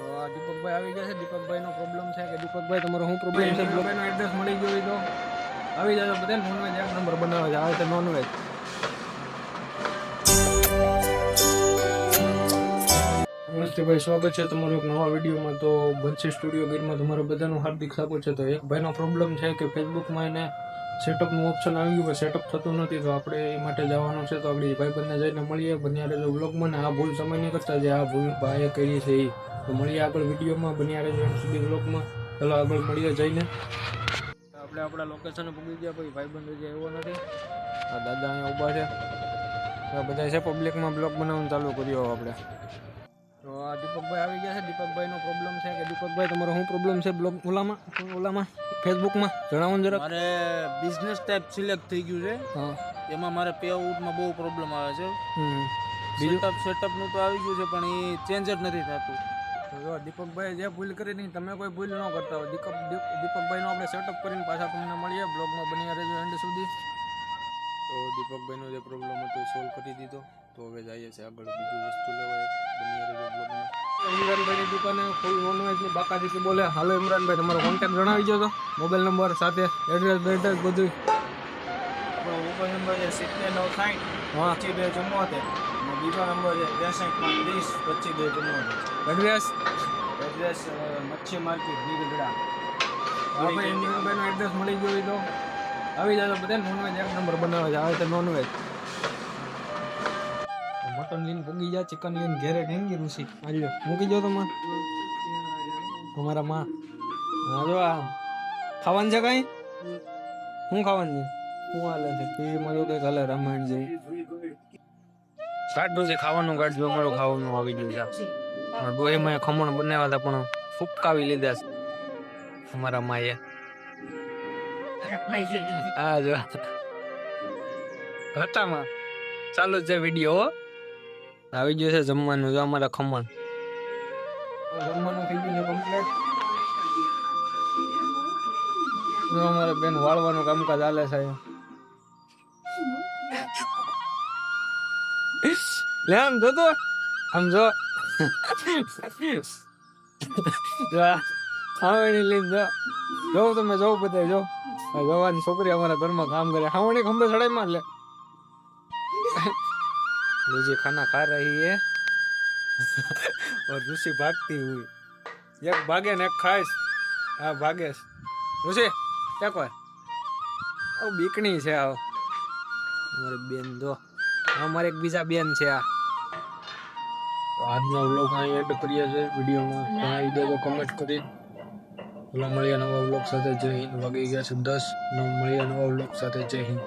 તો આ દીપકભાઈ આવી ગયા છે. દીપકભાઈનો પ્રોબ્લેમ છે કે દીપકભાઈ તમારો શું પ્રોબ્લેમ છે? દીપકભાઈનો એડ્રેસ મળી ગયો હોય તો આવી જાય. બધા નોનવેજ એક નંબર બનાવે છે. આવે તો નોનવેજ. નમસ્તે ભાઈ, સ્વાગત છે તમારું એક નવા વિડીયોમાં. તો બંસી સ્ટુડિયો ગીરમાં તમારું બધાનું હાર્દિક સ્વાગત છે. તો એક ભાઈનો પ્રોબ્લેમ છે કે ફેસબુકમાં એને સેટઅપનું ઓપ્શન આવ્યું પણ સેટઅપ થતું નથી. તો આપણે એ માટે જવાનું છે. તો આપણી ભાઈબંધને જઈને મળીએ. બન્યા રહેજો વ્લોગમાં. આ ભૂલ સમય નહીં કરતા જે આ ભૂલ ભાઈએ કરી છે એ. તો મળીએ આગળ વિડીયોમાં. બન્યા રહેજો એમ સુધી વ્લોગમાં. ચાલો આગળ મળીએ જઈને. આપણે આપણા લોકેશને પૂગી ગયા. પછી ભાઈબંધ જે એવો નથી. આ દાદા અહીંયા ઊભા છે. બધા છે પબ્લિકમાં બ્લોગ બનાવવાનું ચાલુ કર્યો આપણે. તો આ દીપકભાઈ આવી ગયા છે. દીપકભાઈનો પ્રોબ્લેમ છે કે દીપકભાઈ તમારો શું પ્રોબ્લેમ છે? બ્લોગ ઓલામાં ફેસબુકમાં જણાવો ને જરા. મારે બિઝનેસ ટાઈપ સિલેક્ટ થઈ ગયું છે. હા, એમાં મારે પે આઉટમાં બહુ પ્રોબ્લેમ આવે છે. સેટઅપનું તો આવી ગયું છે પણ એ ચેન્જ જ નથી થતું. તો દીપકભાઈ જે ભૂલ કરી નહીં, તમે કોઈ ભૂલ ન કરતા હોય. દીપકભાઈનો આપણે સેટઅપ કરીને પાછા તમને મળીએ. બ્લોગમાં બન્યા રહેજો એન્ડ સુધી. તો દીપકભાઈનો જે પ્રોબ્લેમ હતો એ સોલ્વ કરી દીધો. તો હવે જઈએ છીએ આગળ બીજું વસ્તુ લેવા. બન્યા રહેજો બ્લોગમાં. ઇમરાનભાઈની દુકાને ફૂલ નોનવેજની બાકાદીકી બોલે. હાલો ઇમરાનભાઈ, તમારો કોન્ટેક્ટ જણાવી દો. તો મોબાઈલ નંબર સાથે એડ્રેસ બધું. આપણો મોબાઈલ નંબર છે 7960 હા, 2574. અને બીજો નંબર છે 6330 2574. એડ્રેસ મચ્છી માર્કેટ ગીરગઢડા. આપણે ઇમરાનભાઈનો એડ્રેસ મળી ગયો હોય તો આવી જાય. બધા નોનવેજ એક નંબર બનાવે છે. આવે તો નોનવેજ. મટન લઈને પૂગી જાય, ચિકન લઈને ઘેરે ઢેંગી રૂસી આવી મૂકી જાઓ તમારે તમારા માં. હા, જો આ ખાવાનું છે કઈ? શું ખાવાનું છે? શું હાલે છે? ટીવીમાં તો કઈક હાલે રામાયણ જેવું. કાઢું છે ખાવાનું, કાઢજો. અમારું ખાવાનું આવી ગયું છે. ડોહીમાં ખમણ બનાવ્યા હતા પણ ફૂપકાવી લીધા છે અમારા માએ. હા, જો ઘટામાં ચાલુ જ છે વિડીયો. આવી ગયું છે જમવાનું. જો અમારા ખમણ જમવાનું થઈ ગયું છે કમ્પ્લીટ. જો અમારે બેન વાળવાનું કામકાજ ચાલે છે. લે આમ જોતો, આમ જો હાવણી લઈને જો તમે જો બધા જો જવાની છોકરી અમારા ઘરમાં કામ કરે. હાવણી ખંભે ચડાઈ માં લે. लीजिए खाना खा रही है और ऋषि भागती हुई. एक भागे ने एक खाए. हाँ भागे ऋषि क्या कोई बीकनी છે આ અમારી બેન. જો અમારે એક બીજા બેન છે આ. તો આજનો વ્લોગ અહીં એડ કરીએ છીએ. વિડીયોમાં જણાવી દેજો કમેન્ટ કરી. ભલા મળીએ નવા વ્લોગ સાથે. જય હિન્દ. વાગી ગયા છે 10. મળીએ નવા વ્લોગ સાથે. જય હિન્દ.